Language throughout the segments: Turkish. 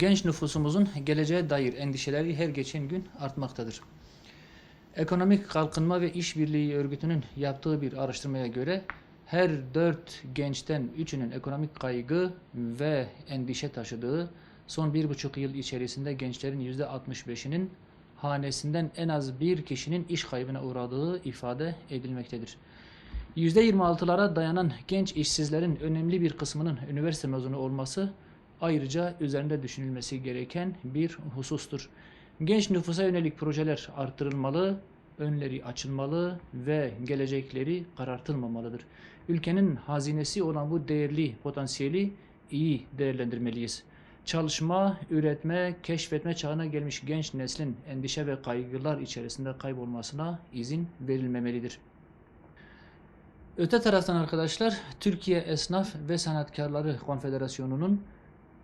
Genç nüfusumuzun geleceğe dair endişeleri her geçen gün artmaktadır. Ekonomik Kalkınma ve İşbirliği Örgütü'nün yaptığı bir araştırmaya göre her 4 gençten 3'ünün ekonomik kaygı ve endişe taşıdığı, son 1,5 yıl içerisinde gençlerin %65'inin hanesinden en az bir kişinin iş kaybına uğradığı ifade edilmektedir. %26'lara dayanan genç işsizlerin önemli bir kısmının üniversite mezunu olması ayrıca üzerinde düşünülmesi gereken bir husustur. Genç nüfusa yönelik projeler artırılmalı, önleri açılmalı ve gelecekleri karartılmamalıdır. Ülkenin hazinesi olan bu değerli potansiyeli iyi değerlendirmeliyiz. Çalışma, üretme, keşfetme çağına gelmiş genç neslin endişe ve kaygılar içerisinde kaybolmasına izin verilmemelidir. Öte taraftan arkadaşlar, Türkiye Esnaf ve Sanatkarları Konfederasyonu'nun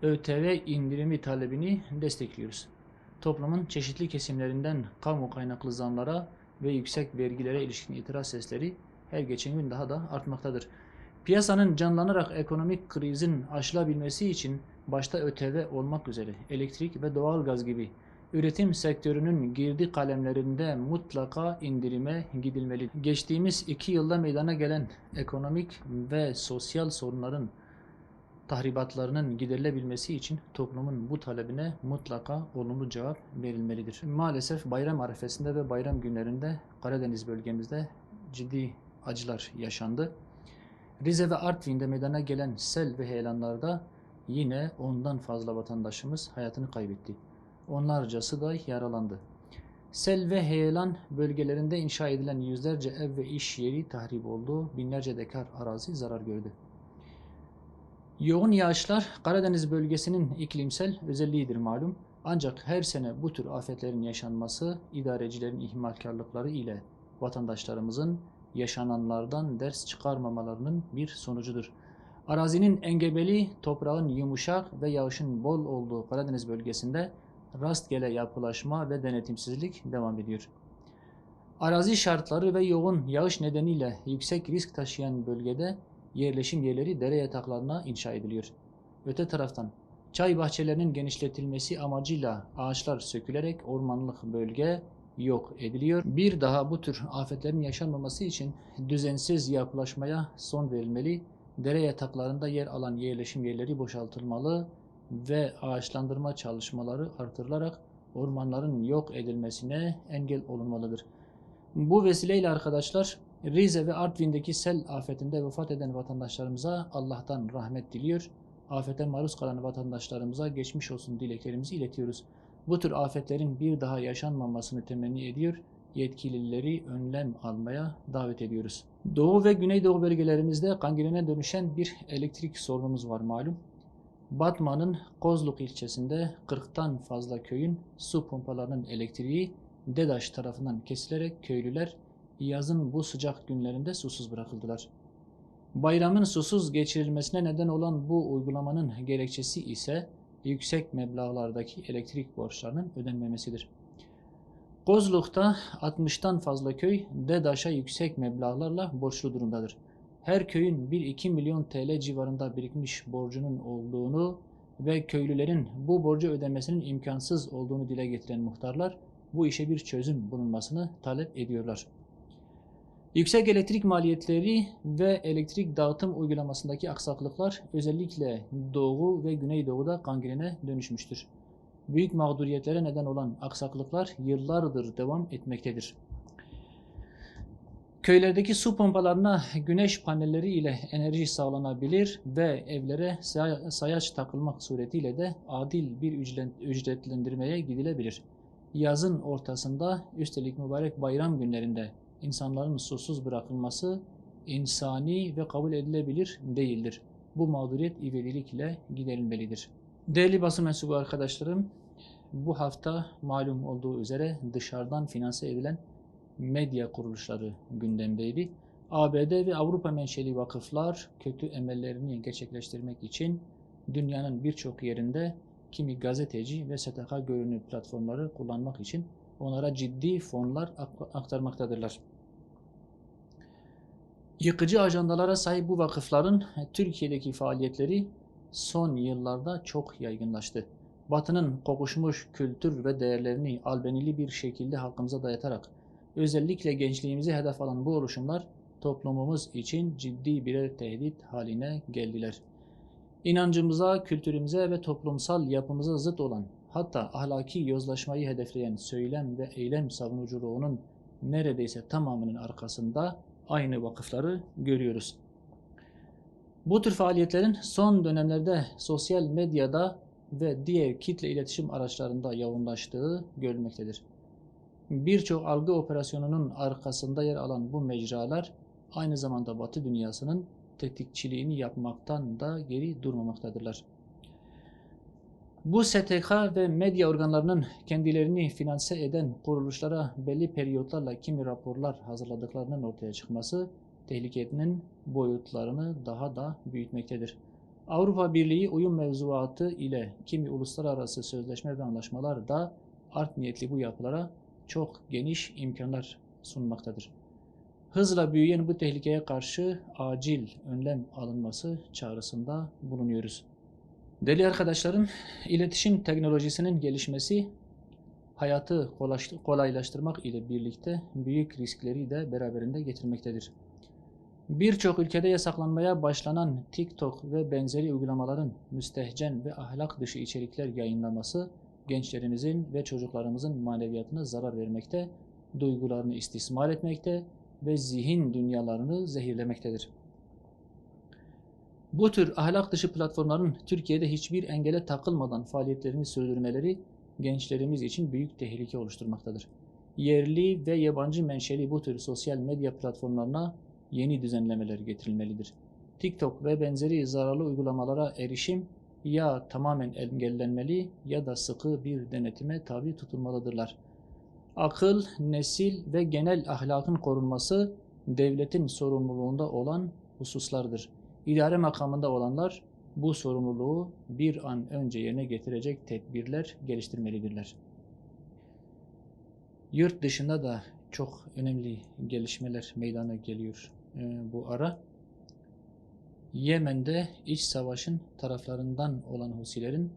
ÖTV indirimi talebini destekliyoruz. Toplumun çeşitli kesimlerinden kamu kaynaklı zamlara ve yüksek vergilere ilişkin itiraz sesleri her geçen gün daha da artmaktadır. Piyasanın canlanarak ekonomik krizin aşılabilmesi için başta ÖTV olmak üzere elektrik ve doğalgaz gibi üretim sektörünün girdi kalemlerinde mutlaka indirime gidilmeli. Geçtiğimiz 2 yılda meydana gelen ekonomik ve sosyal sorunların tahribatlarının giderilebilmesi için toplumun bu talebine mutlaka olumlu cevap verilmelidir. Maalesef bayram arifesinde ve bayram günlerinde Karadeniz bölgemizde ciddi acılar yaşandı. Rize ve Artvin'de meydana gelen sel ve heyelanlarda yine ondan fazla vatandaşımız hayatını kaybetti. Onlarcası da yaralandı. Sel ve heyelan bölgelerinde inşa edilen yüzlerce ev ve iş yeri tahrip oldu, binlerce dekar arazi zarar gördü. Yoğun yağışlar Karadeniz bölgesinin iklimsel özelliğidir malum. Ancak her sene bu tür afetlerin yaşanması idarecilerin ihmalkarlıkları ile vatandaşlarımızın yaşananlardan ders çıkarmamalarının bir sonucudur. Arazinin engebeli, toprağın yumuşak ve yağışın bol olduğu Karadeniz bölgesinde rastgele yapılaşma ve denetimsizlik devam ediyor. Arazi şartları ve yoğun yağış nedeniyle yüksek risk taşıyan bölgede yerleşim yerleri dere yataklarına inşa ediliyor. Öte taraftan çay bahçelerinin genişletilmesi amacıyla ağaçlar sökülerek ormanlık bölge yok ediliyor. Bir daha bu tür afetlerin yaşanmaması için düzensiz yapılaşmaya son verilmeli, dere yataklarında yer alan yerleşim yerleri boşaltılmalı ve ağaçlandırma çalışmaları artırılarak ormanların yok edilmesine engel olunmalıdır. Bu vesileyle arkadaşlar, Rize ve Artvin'deki sel afetinde vefat eden vatandaşlarımıza Allah'tan rahmet diliyor. Afete maruz kalan vatandaşlarımıza geçmiş olsun dileklerimizi iletiyoruz. Bu tür afetlerin bir daha yaşanmamasını temenni ediyor. Yetkilileri önlem almaya davet ediyoruz. Doğu ve Güneydoğu bölgelerimizde gangrene dönüşen bir elektrik sorunumuz var malum. Batman'ın Kozluk ilçesinde 40'tan fazla köyün su pompalarının elektriği DEDAŞ tarafından kesilerek köylüler yazın bu sıcak günlerinde susuz bırakıldılar. Bayramın susuz geçirilmesine neden olan bu uygulamanın gerekçesi ise yüksek meblağlardaki elektrik borçlarının ödenmemesidir. Kozluk'ta 60'tan fazla köy DEDAŞ'a yüksek meblağlarla borçlu durumdadır. Her köyün 1-2 milyon TL civarında birikmiş borcunun olduğunu ve köylülerin bu borcu ödemesinin imkansız olduğunu dile getiren muhtarlar bu işe bir çözüm bulunmasını talep ediyorlar. Yüksek elektrik maliyetleri ve elektrik dağıtım uygulamasındaki aksaklıklar özellikle Doğu ve Güneydoğu'da gangrene dönüşmüştür. Büyük mağduriyetlere neden olan aksaklıklar yıllardır devam etmektedir. Köylerdeki su pompalarına güneş panelleri ile enerji sağlanabilir ve evlere sayaç takılmak suretiyle de adil bir ücretlendirmeye gidilebilir. Yazın ortasında, üstelik mübarek bayram günlerinde insanların susuz bırakılması insani ve kabul edilebilir değildir. Bu mağduriyet ivedilik ile giderilmelidir. Değerli basın mensubu arkadaşlarım, bu hafta malum olduğu üzere dışarıdan finanse edilen medya kuruluşları gündemdeydi. ABD ve Avrupa menşeli vakıflar kötü emellerini gerçekleştirmek için dünyanın birçok yerinde kimi gazeteci ve STK görünümlü platformları kullanmak için onlara ciddi fonlar aktarmaktadırlar. Yıkıcı ajandalara sahip bu vakıfların Türkiye'deki faaliyetleri son yıllarda çok yaygınlaştı. Batı'nın kokuşmuş kültür ve değerlerini albenili bir şekilde halkımıza dayatarak özellikle gençliğimizi hedef alan bu oluşumlar toplumumuz için ciddi birer tehdit haline geldiler. İnancımıza, kültürümüze ve toplumsal yapımıza zıt olan, hatta ahlaki yozlaşmayı hedefleyen söylem ve eylem savunuculuğunun neredeyse tamamının arkasında aynı vakıfları görüyoruz. Bu tür faaliyetlerin son dönemlerde sosyal medyada ve diğer kitle iletişim araçlarında yoğunlaştığı görülmektedir. Birçok algı operasyonunun arkasında yer alan bu mecralar aynı zamanda Batı dünyasının tetikçiliğini yapmaktan da geri durmamaktadırlar. Bu STK ve medya organlarının kendilerini finanse eden kuruluşlara belli periyotlarla kimi raporlar hazırladıklarının ortaya çıkması tehlikenin boyutlarını daha da büyütmektedir. Avrupa Birliği uyum mevzuatı ile kimi uluslararası sözleşme ve anlaşmalar da art niyetli bu yapılara çok geniş imkanlar sunmaktadır. Hızla büyüyen bu tehlikeye karşı acil önlem alınması çağrısında bulunuyoruz. Değerli arkadaşlarım, iletişim teknolojisinin gelişmesi hayatı kolaylaştırmak ile birlikte büyük riskleri de beraberinde getirmektedir. Birçok ülkede yasaklanmaya başlanan TikTok ve benzeri uygulamaların müstehcen ve ahlak dışı içerikler yayınlaması gençlerimizin ve çocuklarımızın maneviyatına zarar vermekte, duygularını istismar etmekte ve zihin dünyalarını zehirlemektedir. Bu tür ahlak dışı platformların Türkiye'de hiçbir engele takılmadan faaliyetlerini sürdürmeleri gençlerimiz için büyük tehlike oluşturmaktadır. Yerli ve yabancı menşeli bu tür sosyal medya platformlarına yeni düzenlemeler getirilmelidir. TikTok ve benzeri zararlı uygulamalara erişim ya tamamen engellenmeli ya da sıkı bir denetime tabi tutulmalıdırlar. Akıl, nesil ve genel ahlakın korunması devletin sorumluluğunda olan hususlardır. İdare makamında olanlar bu sorumluluğu bir an önce yerine getirecek tedbirler geliştirmelidirler. Yurt dışında da çok önemli gelişmeler meydana geliyor bu ara. Yemen'de iç savaşın taraflarından olan Husilerin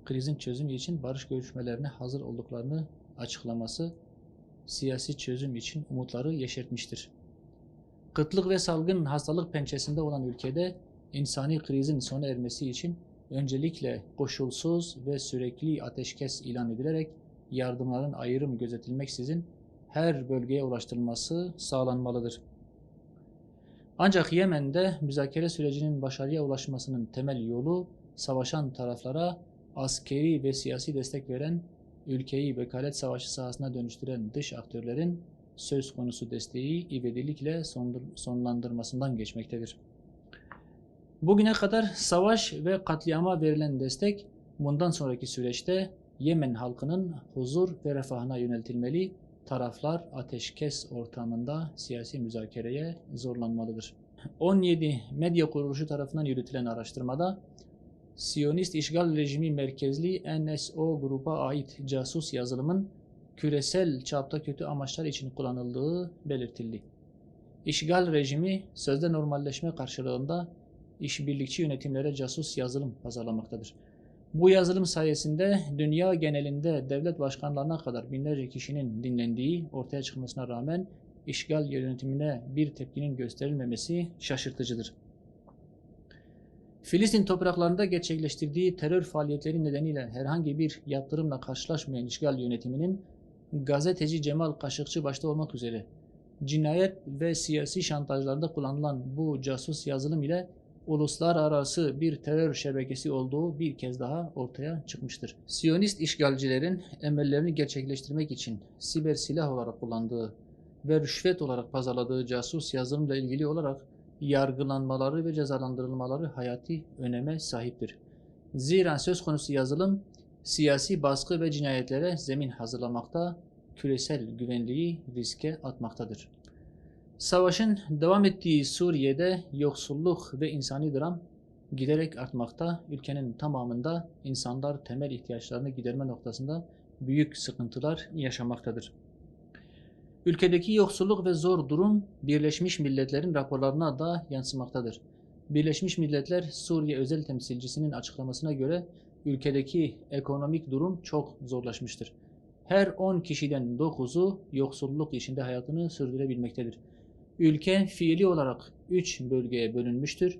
krizin çözümü için barış görüşmelerine hazır olduklarını açıklaması siyasi çözüm için umutları yeşertmiştir. Kıtlık ve salgın hastalık pençesinde olan ülkede insani krizin sona ermesi için öncelikle koşulsuz ve sürekli ateşkes ilan edilerek yardımların ayrım gözetilmeksizin her bölgeye ulaştırılması sağlanmalıdır. Ancak Yemen'de müzakere sürecinin başarıya ulaşmasının temel yolu savaşan taraflara askeri ve siyasi destek veren, ülkeyi vekalet savaşı sahasına dönüştüren dış aktörlerin söz konusu desteği ivedilikle sonlandırmasından geçmektedir. Bugüne kadar savaş ve katliama verilen destek bundan sonraki süreçte Yemen halkının huzur ve refahına yöneltilmeli, taraflar ateşkes ortamında siyasi müzakereye zorlanmalıdır. 17 medya kuruluşu tarafından yürütülen araştırmada Siyonist işgal rejimi merkezli NSO gruba ait casus yazılımın küresel çapta kötü amaçlar için kullanıldığı belirtildi. İşgal rejimi sözde normalleşme karşılığında işbirlikçi yönetimlere casus yazılım pazarlamaktadır. Bu yazılım sayesinde dünya genelinde devlet başkanlarına kadar binlerce kişinin dinlendiği ortaya çıkmasına rağmen işgal yönetimine bir tepkinin gösterilmemesi şaşırtıcıdır. Filistin topraklarında gerçekleştirdiği terör faaliyetleri nedeniyle herhangi bir yaptırımla karşılaşmayan işgal yönetiminin gazeteci Cemal Kaşıkçı başta olmak üzere cinayet ve siyasi şantajlarda kullanılan bu casus yazılım ile uluslararası bir terör şebekesi olduğu bir kez daha ortaya çıkmıştır. Siyonist işgalcilerin emellerini gerçekleştirmek için siber silah olarak kullandığı ve rüşvet olarak pazarladığı casus yazılımla ilgili olarak yargılanmaları ve cezalandırılmaları hayati öneme sahiptir. Zira söz konusu yazılım siyasi baskı ve cinayetlere zemin hazırlamakta, küresel güvenliği riske atmaktadır. Savaşın devam ettiği Suriye'de yoksulluk ve insani dram giderek artmakta, ülkenin tamamında insanlar temel ihtiyaçlarını giderme noktasında büyük sıkıntılar yaşamaktadır. Ülkedeki yoksulluk ve zor durum Birleşmiş Milletler'in raporlarına da yansımaktadır. Birleşmiş Milletler Suriye özel temsilcisinin açıklamasına göre ülkedeki ekonomik durum çok zorlaşmıştır. Her 10 kişiden 9'u yoksulluk içinde hayatını sürdürebilmektedir. Ülke fiili olarak 3 bölgeye bölünmüştür.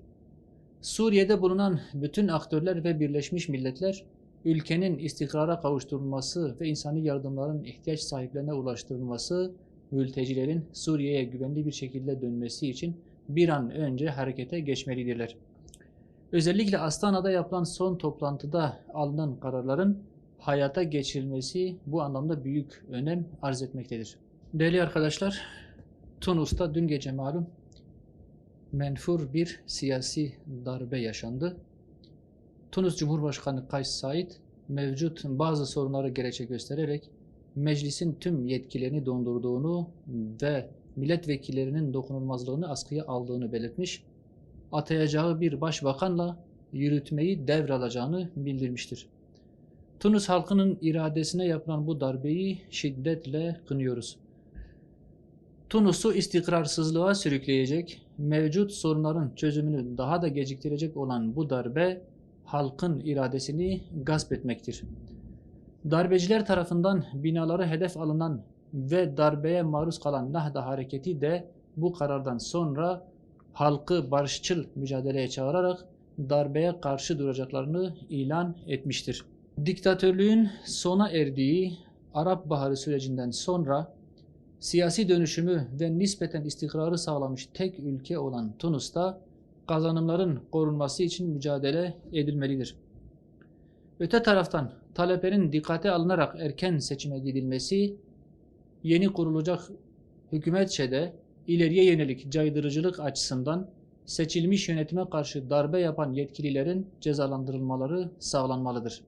Suriye'de bulunan bütün aktörler ve Birleşmiş Milletler, ülkenin istikrara kavuşturulması ve insani yardımların ihtiyaç sahiplerine ulaştırılması, mültecilerin Suriye'ye güvenli bir şekilde dönmesi için bir an önce harekete geçmelidirler. Özellikle Astana'da yapılan son toplantıda alınan kararların hayata geçirilmesi bu anlamda büyük önem arz etmektedir. Değerli arkadaşlar, Tunus'ta dün gece malum menfur bir siyasi darbe yaşandı. Tunus Cumhurbaşkanı Kays Said mevcut bazı sorunları gerekçe göstererek meclisin tüm yetkilerini dondurduğunu ve milletvekillerinin dokunulmazlığını askıya aldığını belirtmiş, atayacağı bir başbakanla yürütmeyi devralacağını bildirmiştir. Tunus halkının iradesine yapılan bu darbeyi şiddetle kınıyoruz. Tunus'u istikrarsızlığa sürükleyecek, mevcut sorunların çözümünü daha da geciktirecek olan bu darbe, halkın iradesini gasp etmektir. Darbeciler tarafından binaları hedef alınan ve darbeye maruz kalan Nahda hareketi de bu karardan sonra halkı barışçıl mücadeleye çağırarak darbeye karşı duracaklarını ilan etmiştir. Diktatörlüğün sona erdiği Arap Baharı sürecinden sonra siyasi dönüşümü ve nispeten istikrarı sağlamış tek ülke olan Tunus'ta kazanımların korunması için mücadele edilmelidir. Öte taraftan taleplerin dikkate alınarak erken seçime gidilmesi, yeni kurulacak hükümetçe de ileriye yönelik caydırıcılık açısından seçilmiş yönetime karşı darbe yapan yetkililerin cezalandırılmaları sağlanmalıdır.